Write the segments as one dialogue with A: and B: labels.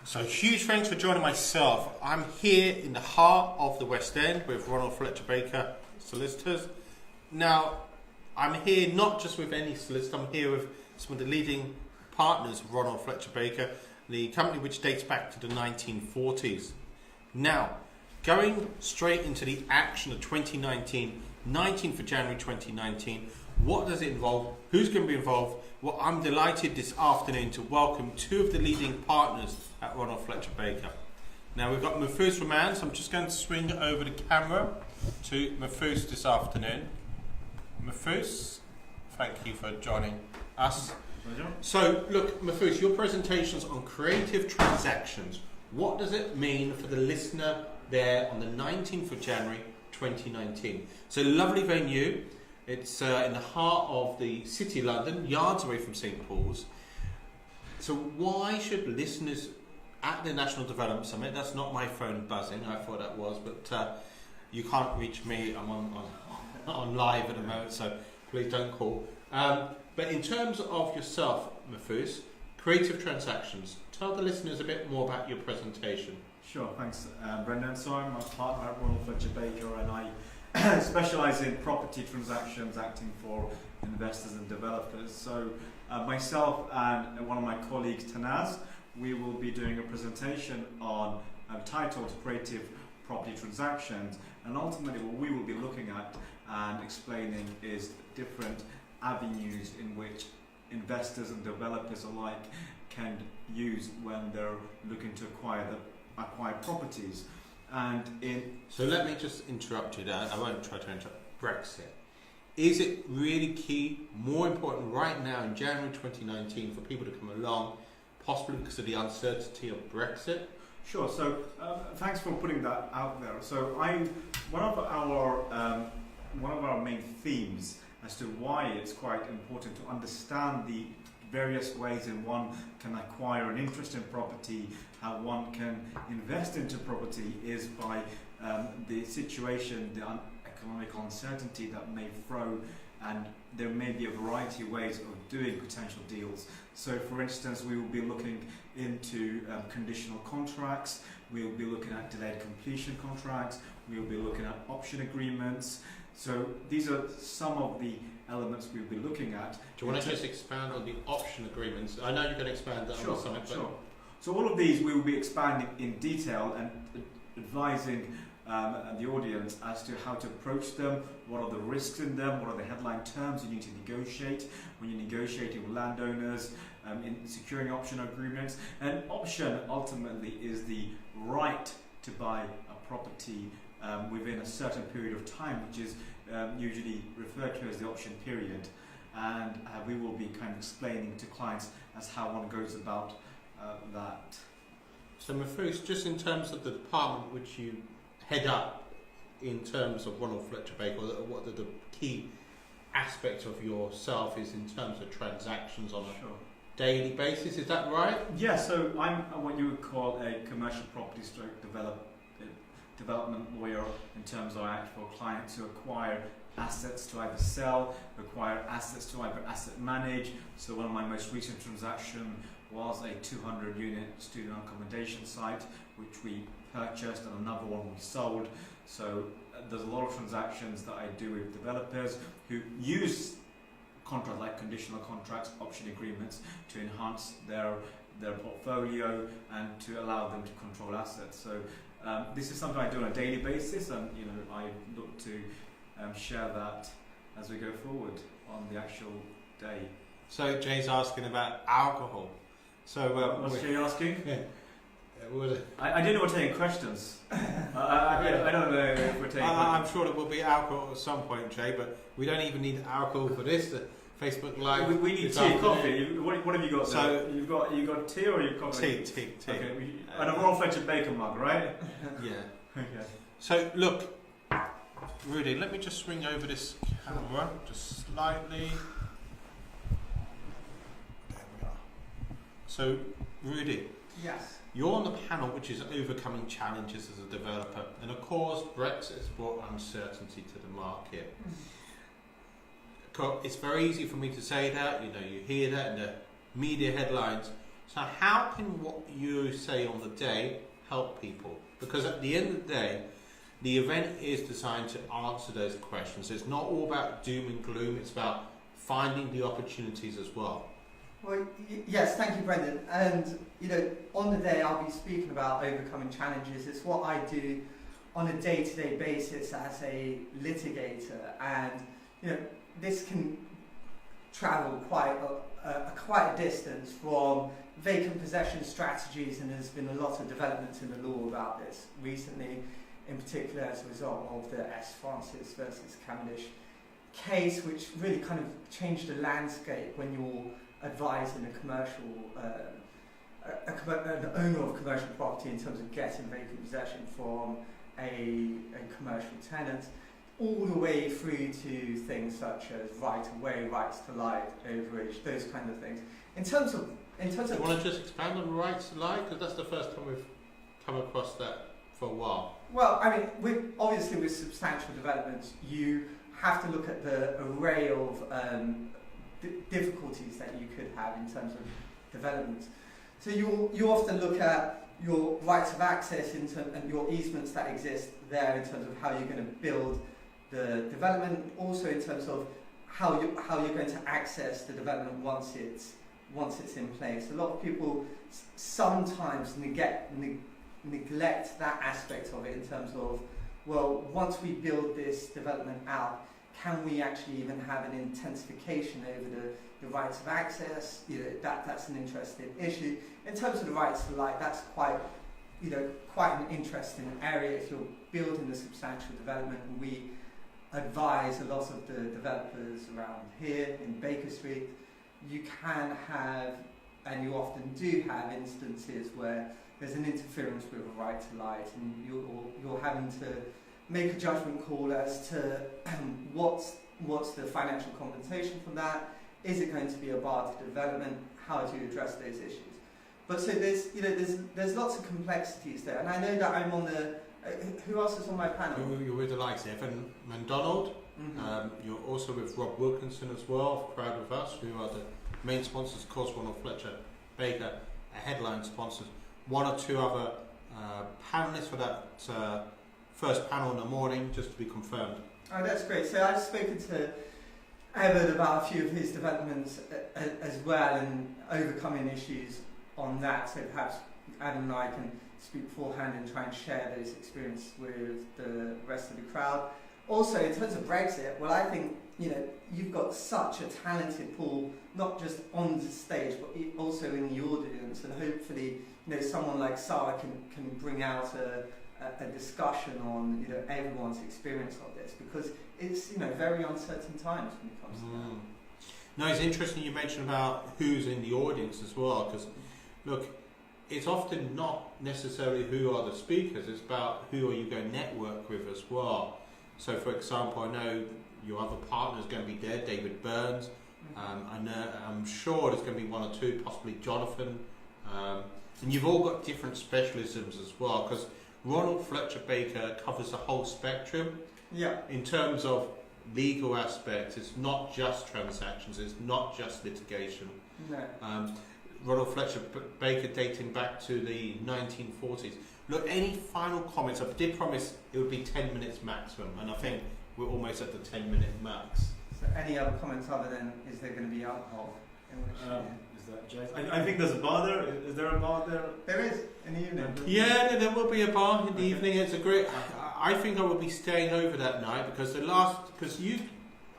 A: So huge thanks for joining myself. I'm here in the heart of the West End with Ronald Fletcher Baker Solicitors. Now, I'm here not just with any solicitor, I'm here with some of the leading partners of Ronald Fletcher Baker, the company which dates back to the 1940s. Now, going straight into the action of 2019, 19th of January 2019, what does it involve? Who's going to be involved? Well, I'm delighted this afternoon to welcome two of the leading partners at Ronald Fletcher Baker. Now we've got Mahfouz Rahman, so I'm just going to swing over the camera to Mahfouz this afternoon. Mahfouz, thank you for joining us.
B: Pleasure.
A: So look, Mahfouz, your presentation's on creative transactions. What does it mean for the listener there on the 19th of January 2019? It's a lovely venue. It's in the heart of the city of London, yards away from St Paul's. So why should listeners at the National Development Summit, that's not my phone buzzing, I thought that was, but you can't reach me, I'm on live at the moment, so please don't call. But in terms of yourself, Mahfouz, creative transactions, tell the listeners a bit more about your presentation.
B: Sure, thanks, Brendan. So I'm a partner at Ronald Fletcher Baker, and I specialise in property transactions, acting for investors and developers. So myself and one of my colleagues, Tanaz, we will be doing a presentation on titled Creative Property Transactions, and ultimately what we will be looking at and explaining is different avenues in which investors and developers alike can use when they're looking to acquire properties. So
A: let me just interrupt you there. I won't try to interrupt. Brexit. Is it really key, more important right now in January 2019 for people to come along, possibly because of the uncertainty of Brexit?
B: Sure. So thanks for putting that out there. So one of our main themes as to why it's quite important to understand the various ways in one can acquire an interest in property, how one can invest into property is by the situation, the economic uncertainty that may throw, and there may be a variety of ways of doing potential deals. So for instance, we will be looking into conditional contracts, we'll be looking at delayed completion contracts, we'll be looking at option agreements. So these are some of the elements we'll be looking at.
A: Do you want to just expand on the option agreements? I know you're going to expand that on the summit.
B: Sure. So all of these we will be expanding in detail and advising the audience as to how to approach them, what are the risks in them, what are the headline terms you need to negotiate when you're negotiating with landowners, in securing option agreements. And option ultimately is the right to buy a property within a certain period of time, which is usually referred to as the option period, and we will be kind of explaining to clients as how one goes about that.
A: So Mahfouz, just in terms of the department which you head up in terms of Ronald Fletcher Baker, what are the key aspects of yourself is in terms of transactions on a daily basis, is that right?
B: Yeah, so I'm what you would call a commercial property stroke development lawyer, in terms of I act for clients who acquire assets to either sell, acquire assets to either asset manage. So one of my most recent transactions was a 200-unit student accommodation site which we purchased, and another one we sold. So there's a lot of transactions that I do with developers who use contracts like conditional contracts, option agreements to enhance their portfolio and to allow them to control assets. So this is something I do on a daily basis, and I look to share that as we go forward on the actual day.
A: So Jay's asking about alcohol. So
B: what's Jay asking?
A: Yeah.
B: I didn't know we're taking questions. I don't know if we're taking questions.
A: I'm sure there will be alcohol at some point, Jay, but we don't even need alcohol for this. Facebook Live.
B: We need tea, coffee. What have you got?
A: So
B: there? You got tea or you've coffee?
A: Tea.
B: Okay, and a Ronald Fletcher Baker mug, right?
A: Yeah.
B: Okay.
A: So look, Rudy, let me just swing over this camera just slightly. There we are. So Rudy.
C: Yes.
A: You're on the panel which is overcoming challenges as a developer, and of course Brexit has brought uncertainty to the market. It's very easy for me to say that, you hear that in the media headlines, So how can what you say on the day help people? Because at the end of the day, the event is designed to answer those questions. It's not all about doom and gloom. It's about finding the opportunities as well.
C: Well, yes, thank you, Brendan. And, on the day I'll be speaking about overcoming challenges. It's what I do on a day-to-day basis as a litigator. And, this can travel quite a distance from vacant possession strategies, and there's been a lot of developments in the law about this recently, in particular as a result of the S. Francis versus Cavendish case, which really kind of changed the landscape when you're advising a commercial, an owner of commercial property in terms of getting vacant possession from a commercial tenant, all the way through to things such as right of way, rights to light, overage, those kind of things. In terms of,
A: you want to just expand on rights to light, because that's the first time we've come across that for a while.
C: Well, I mean, obviously with substantial developments, you have to look at the array of difficulties that you could have in terms of development. So you often look at your rights of access and your easements that exist there in terms of how you're going to build the development, also in terms of how you're going to access the development once it's in place. A lot of people sometimes neglect that aspect of it in terms of, well, once we build this development out, can we actually even have an intensification over the rights of access? That's an interesting issue. In terms of the rights to light, that's quite an interesting area if you're building a substantial development. And we advise a lot of the developers around here in Baker Street. You can have, and you often do have, instances where there's an interference with a right to light, and you're having to make a judgment call as to what's the financial compensation from that. Is it going to be a bar to development? How do you address those issues? But so there's lots of complexities there, and I know that I'm on the. Who else is on my panel?
A: You're with the likes of Evan MacDonald.
C: Mm-hmm.
A: You're also with Rob Wilkinson as well, Proud of Us, who are the main sponsors, of course, Ronald Fletcher Baker, a headline sponsors. One or two other panelists for that first panel in the morning, just to be confirmed.
C: Oh, that's great. So I've spoken to Evan about a few of his developments as well, and overcoming issues on that. So perhaps Adam and I can speak beforehand and try and share those experiences with the rest of the crowd. Also, in terms of Brexit, well, I think you've got such a talented pool, not just on the stage, but also in the audience, and hopefully, someone like Sarah can bring out a discussion on everyone's experience of this, because it's very uncertain times when it comes to that.
A: No, it's interesting you mentioned about who's in the audience as well, because look, it's often not necessarily who are the speakers, it's about who are you going to network with as well. So, for example, I know your other partner is going to be there, David Burns. I'm sure there's going to be one or two, possibly Jonathan. And you've all got different specialisms as well, because Ronald Fletcher Baker covers the whole spectrum.
C: Yeah.
A: In terms of legal aspects, it's not just transactions, it's not just litigation.
C: No.
A: Ronald Fletcher Baker dating back to the 1940s. Look, any final comments? I did promise it would be 10 minutes maximum, and I think we're almost at the 10-minute max.
C: So any other comments other than, is there going to be alcohol?
B: Is that Jason? I think there's a bar there. Is there a bar there?
C: There is, in the evening.
A: Yeah, there will be a bar in the evening. It's a great... I think I will be staying over that night, because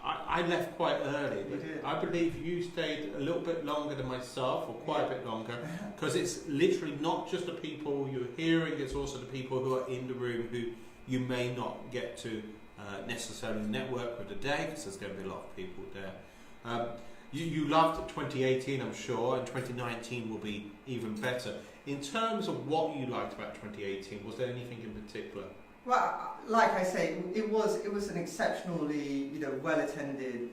A: I left quite early.
C: You did.
A: I believe you stayed a little bit longer than myself, or quite a bit longer, because it's literally not just the people you're hearing, it's also the people who are in the room who you may not get to necessarily network with today, because there's going to be a lot of people there. You loved 2018, I'm sure, and 2019 will be even better. In terms of what you liked about 2018, was there anything in particular?
C: Well, like I say, it was an exceptionally well attended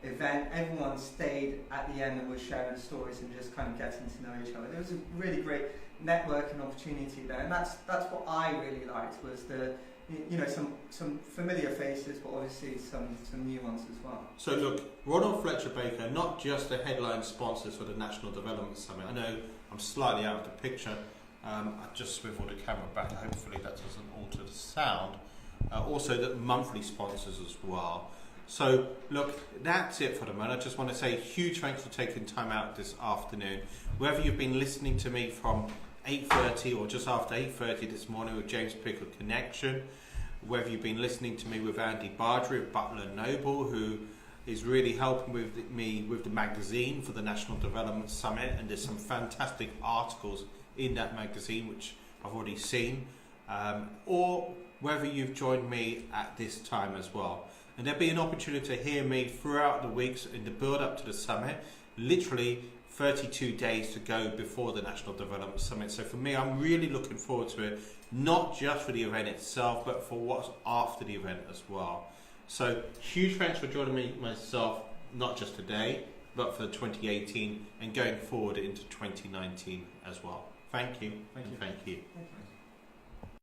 C: event. Everyone stayed at the end and was sharing stories and just kind of getting to know each other. There was a really great networking opportunity there, and that's what I really liked, was the some familiar faces, but obviously some new ones as well.
A: So look, Ronald Fletcher Baker, not just the headline sponsors for the National Development Summit. I know I'm slightly out of the picture. I just swiveled the camera back. Hopefully that doesn't alter the sound. Also the monthly sponsors as well. So look, that's it for the moment. I just want to say huge thanks for taking time out this afternoon. Whether you've been listening to me from 8:30 or just after 8:30 this morning with James Pickle Connection, whether you've been listening to me with Andy Bardry of Butler Noble, who is really helping me with the magazine for the National Development Summit, and there's some fantastic articles in that magazine which I've already seen, or whether you've joined me at this time as well. And there'll be an opportunity to hear me throughout the weeks in the build up to the summit, literally 32 days to go before the National Development Summit. So for me, I'm really looking forward to it, not just for the event itself, but for what's after the event as well. So huge thanks for joining me myself, not just today, but for 2018 and going forward into 2019 as well. Thank you.
B: Thank you.
A: Thank you.
C: Okay.